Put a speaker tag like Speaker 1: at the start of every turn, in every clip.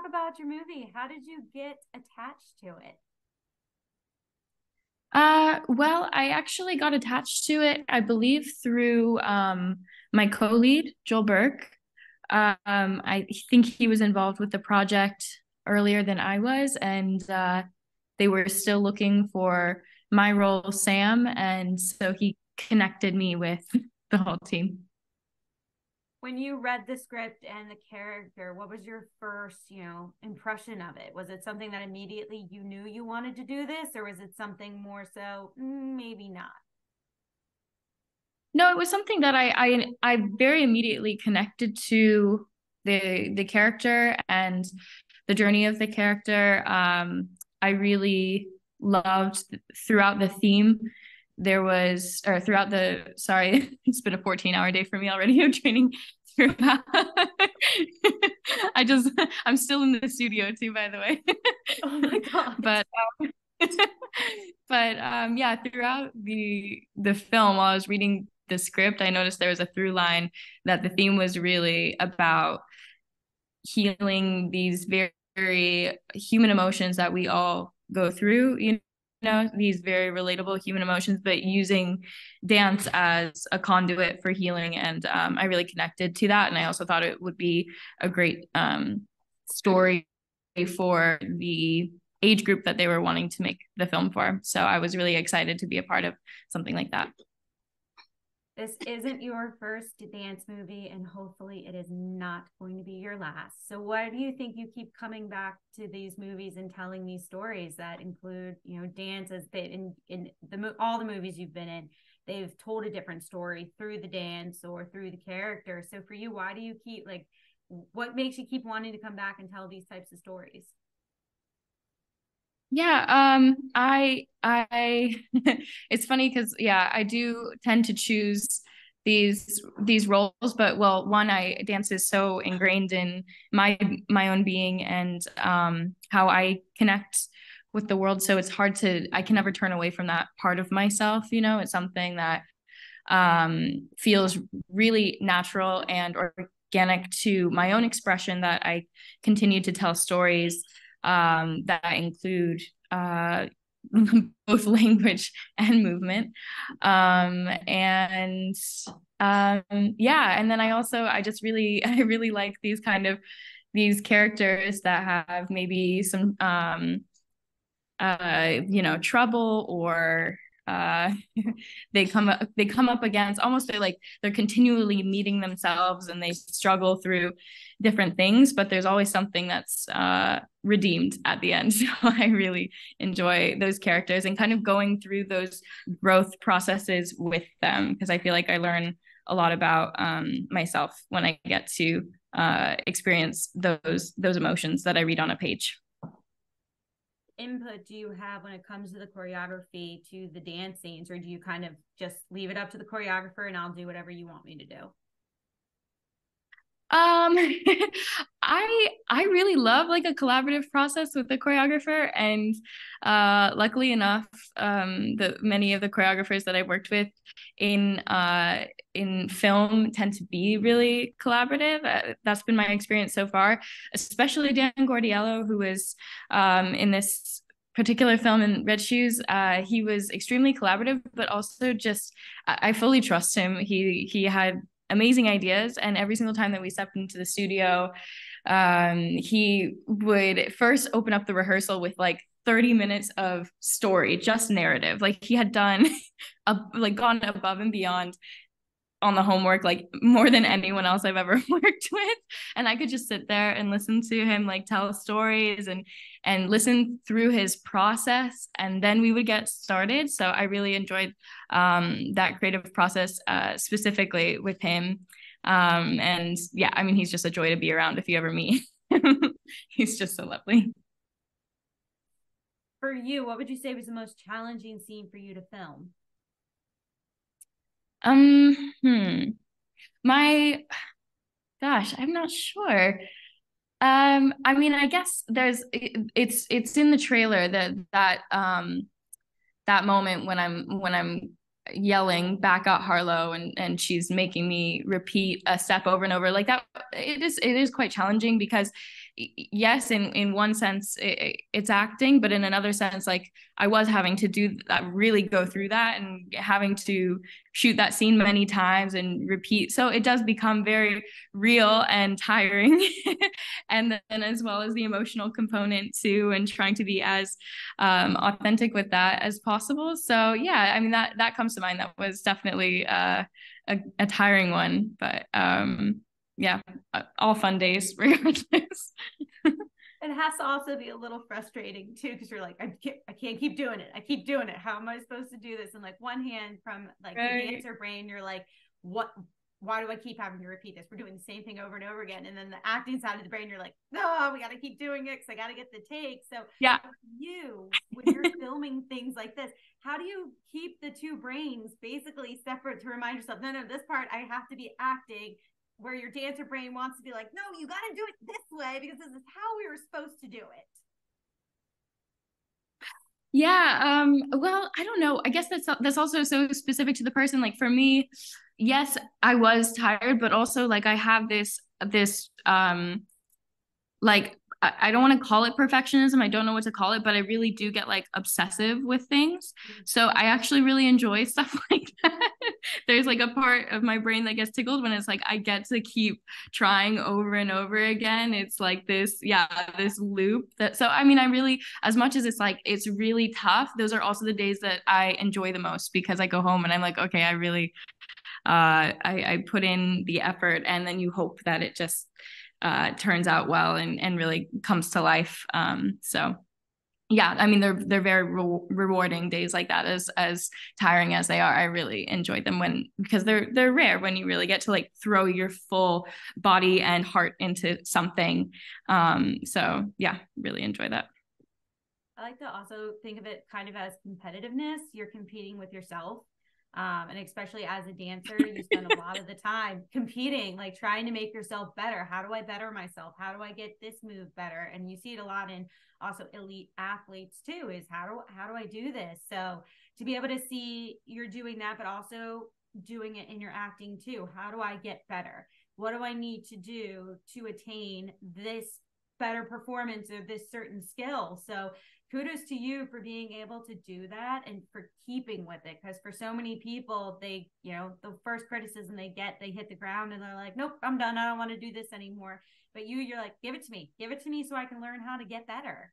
Speaker 1: talk about your movie. How did you get attached to it?
Speaker 2: Well, I actually got attached to it, I believe, through my co-lead, Joel Burke. I think he was involved with the project earlier than I was, and they were still looking for my role, Sam, and so he connected me with the whole team.
Speaker 1: When you read the script and the character, what was your first, impression of it? Was it something that immediately you knew you wanted to do this, or was it something more so, maybe not?
Speaker 2: No, it was something that I very immediately connected to the character and the journey of the character. I really loved throughout the theme. There was, or throughout the, sorry, it's been a 14-hour day for me already of training throughout. I just, I'm still in the studio too, by the way.
Speaker 1: Oh my God.
Speaker 2: But yeah, throughout the film, while I was reading the script, I noticed there was a through line that the theme was really about healing these very, very human emotions that we all go through, these very relatable human emotions, but using dance as a conduit for healing. And I really connected to that. And I also thought it would be a great story for the age group that they were wanting to make the film for. So I was really excited to be a part of something like that.
Speaker 1: This isn't your first dance movie, and hopefully it is not going to be your last. So why do you think you keep coming back to these movies and telling these stories that include, dance? As they in the all the movies you've been in, they've told a different story through the dance or through the character. So for you, why do you keep what makes you keep wanting to come back and tell these types of stories?
Speaker 2: Yeah, I it's funny because yeah, I do tend to choose these roles, but well, one, I dance is so ingrained in my own being and how I connect with the world. So it's hard to I can never turn away from that part of myself, It's something that feels really natural and organic to my own expression that I continue to tell stories that include both language and movement. And yeah, and then I just really, I really like these characters that have maybe some, trouble or uh they come up against almost they're continually meeting themselves and they struggle through different things, but there's always something that's redeemed at the end. So I really enjoy those characters and kind of going through those growth processes with them, because I feel like I learn a lot about myself when I get to experience those emotions that I read on a page.
Speaker 1: Input do you have when it comes to the choreography, to the dance scenes, or do you kind of just leave it up to the choreographer and I'll do whatever you want me to do?
Speaker 2: Um, I really love like a collaborative process with the choreographer, and luckily enough, the many of the choreographers that I've worked with in in film tend to be really collaborative. That's been my experience so far, especially Dan Gordiello, who was in this particular film in Red Shoes. He was extremely collaborative, but also just I fully trust him. He had amazing ideas, and every single time that we stepped into the studio, he would first open up the rehearsal with like 30 minutes of story, just narrative. Like he had done gone above and beyond on the homework like more than anyone else I've ever worked with. And I could just sit there and listen to him like tell stories and listen through his process, and then we would get started. So I really enjoyed that creative process specifically with him. And yeah, I mean, he's just a joy to be around if you ever meet him. He's just so lovely.
Speaker 1: For you, what would you say was the most challenging scene for you to film?
Speaker 2: Um, hmm. My gosh, I'm not sure. I mean, I guess it's in the trailer that moment when I'm yelling back at Harlow, and she's making me repeat a step over and over like that. It is quite challenging because yes, in one sense it's acting, but in another sense, like I was having to do that, really go through that, and having to shoot that scene many times and repeat. So it does become very real and tiring. And then as well as the emotional component too, and trying to be as authentic with that as possible. So yeah, I mean, that comes to mind. That was definitely a tiring one, but yeah, all fun days regardless.
Speaker 1: It has to also be a little frustrating too, because you're like, I can't keep doing it. I keep doing it. How am I supposed to do this? And like one hand, from like the dancer brain, you're like, what? Why do I keep having to repeat this? We're doing the same thing over and over again. And then the acting side of the brain, you're like, no, we got to keep doing it because I got to get the take. So
Speaker 2: yeah,
Speaker 1: when you're filming things like this, how do you keep the two brains basically separate to remind yourself, no, this part I have to be acting, where your dancer brain wants to be like, no, you got to do it this way because this is how we were supposed to do it.
Speaker 2: yeah. Well, I don't know. I guess that's also so specific to the person. Like for me, yes, I was tired, but also like I have this like I don't want to call it perfectionism. I don't know what to call it, but I really do get like obsessive with things. So I actually really enjoy stuff like that. There's like a part of my brain that gets tickled when it's like I get to keep trying over and over again. It's like this loop that, so I mean, I really, as much as it's like it's really tough, those are also the days that I enjoy the most, because I go home and I'm like, okay, I really I put in the effort, and then you hope that it just turns out well and really comes to life. So yeah, I mean, they're very rewarding days like that, as tiring as they are. I really enjoy them because they're rare, when you really get to like throw your full body and heart into something. So yeah, really enjoy that.
Speaker 1: I like to also think of it kind of as competitiveness. You're competing with yourself. And especially as a dancer, you spend a lot of the time competing, like trying to make yourself better. How do I better myself? How do I get this move better? And you see it a lot in also elite athletes too, is how do I do this? So to be able to see you're doing that, but also doing it in your acting too. How do I get better? What do I need to do to attain this better performance of this certain skill? So kudos to you for being able to do that and for keeping with it. Because for so many people, they, the first criticism they get, they hit the ground and they're like, nope, I'm done. I don't want to do this anymore. But you're like, give it to me so I can learn how to get better.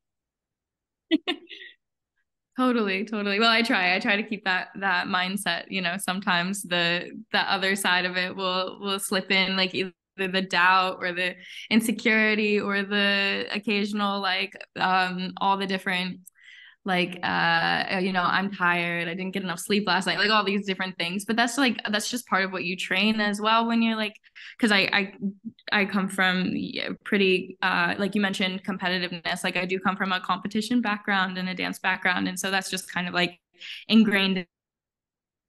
Speaker 2: Totally. Well, I try to keep that mindset. Sometimes the other side of it will slip in, like either the doubt or the insecurity or the occasional like all the different like I'm tired, I didn't get enough sleep last night, like all these different things. But that's just part of what you train as well, when you're like, because I come from pretty like you mentioned, competitiveness. Like I do come from a competition background and a dance background, and so that's just kind of like ingrained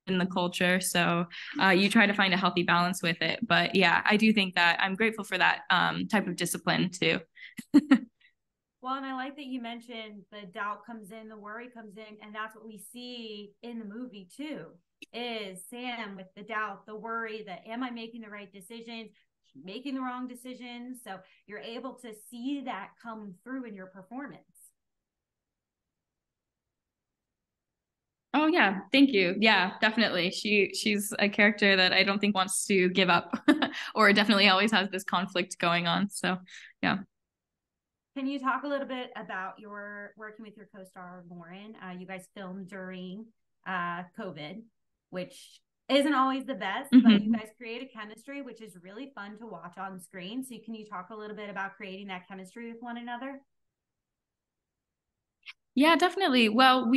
Speaker 2: in the culture. So you try to find a healthy balance with it. But yeah, I do think that I'm grateful for that type of discipline too.
Speaker 1: Well, and I like that you mentioned the doubt comes in, the worry comes in, and that's what we see in the movie too, is Sam with the doubt, the worry that, am I making the right decisions, making the wrong decisions? So you're able to see that come through in your performance.
Speaker 2: Oh yeah, thank you. Yeah, definitely. She's a character that I don't think wants to give up, or definitely always has this conflict going on. So yeah.
Speaker 1: Can you talk a little bit about your working with your co-star Lauren? You guys filmed during COVID, which isn't always the best, but you guys create a chemistry, which is really fun to watch on screen. So can you talk a little bit about creating that chemistry with one another?
Speaker 2: Yeah, definitely. Well,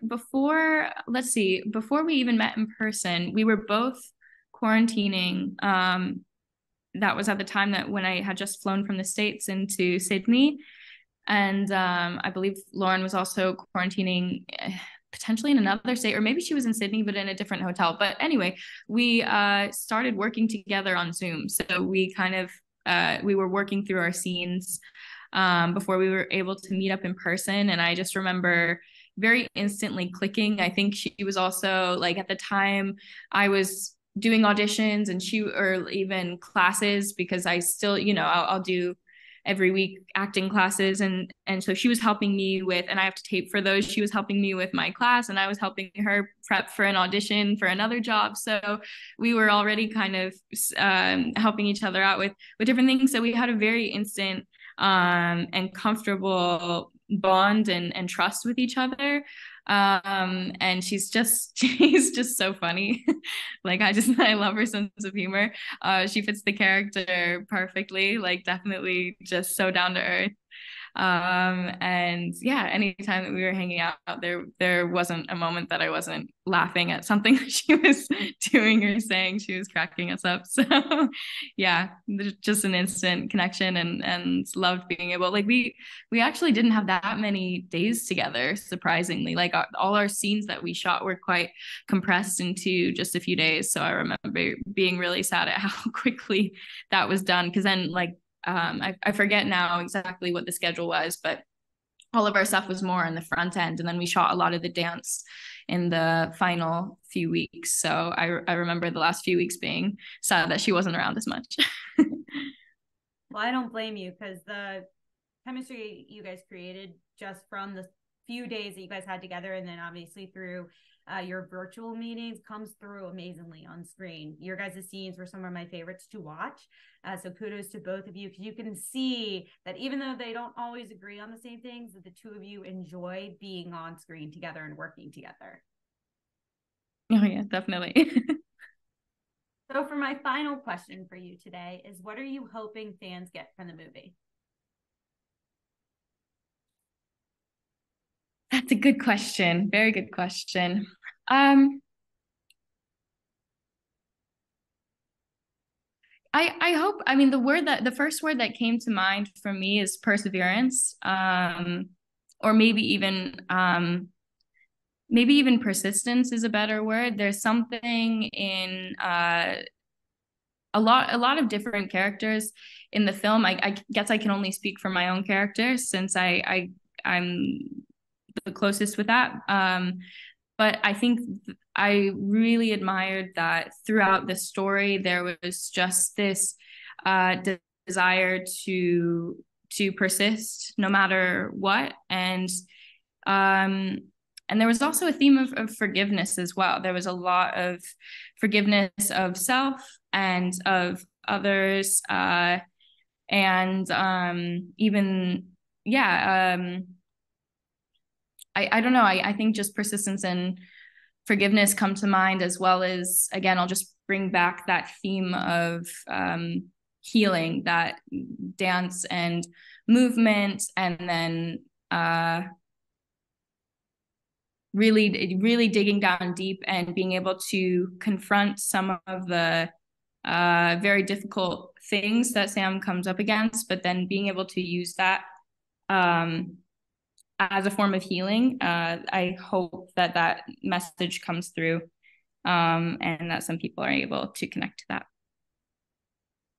Speaker 2: before we even met in person, we were both quarantining. That was at the time that when I had just flown from the States into Sydney. And I believe Lauren was also quarantining potentially in another state, or maybe she was in Sydney, but in a different hotel. But anyway, we started working together on Zoom. So we kind of, we were working through our scenes before we were able to meet up in person. And I just remember very instantly clicking. I think she was also like, at the time I was doing auditions, and or even classes, because I still, I'll do every week acting classes, and so she was helping me with, and I have to tape for those. She was helping me with my class, and I was helping her prep for an audition for another job. So we were already kind of helping each other out with different things. So we had a very instant and comfortable bond and trust with each other. And she's just so funny. Like I love her sense of humor. She fits the character perfectly, like definitely just so down to earth. And yeah, anytime that we were hanging out, there wasn't a moment that I wasn't laughing at something that she was doing or saying. She was cracking us up. So yeah, just an instant connection, and loved being able, like, we actually didn't have that many days together, surprisingly. Like all our scenes that we shot were quite compressed into just a few days. So I remember being really sad at how quickly that was done, because then like I forget now exactly what the schedule was, but all of our stuff was more on the front end, and then we shot a lot of the dance in the final few weeks. So I remember the last few weeks being sad that she wasn't around as much.
Speaker 1: Well, I don't blame you, because the chemistry you guys created just from the few days that you guys had together, and then obviously through your virtual meetings, comes through amazingly on screen. Your guys' scenes were some of my favorites to watch. So kudos to both of you, because you can see that even though they don't always agree on the same things, that the two of you enjoy being on screen together and working together.
Speaker 2: Oh yeah, definitely.
Speaker 1: So for my final question for you today is, what are you hoping fans get from the movie?
Speaker 2: That's a good question. Very good question. I hope, I mean, the first word that came to mind for me is perseverance. Or maybe even persistence is a better word. There's something in a lot of different characters in the film. I guess I can only speak for my own character, since I'm the closest with that. But I think I really admired that throughout the story there was just this desire to persist no matter what. And there was also a theme of forgiveness as well. There was a lot of forgiveness of self and of others, and even yeah. I don't know. I think just persistence and forgiveness come to mind, as well as, again, I'll just bring back that theme of healing, that dance and movement, and then really digging down deep and being able to confront some of the very difficult things that Sam comes up against, but then being able to use that as a form of healing. I hope that message comes through, and that some people are able to connect to that.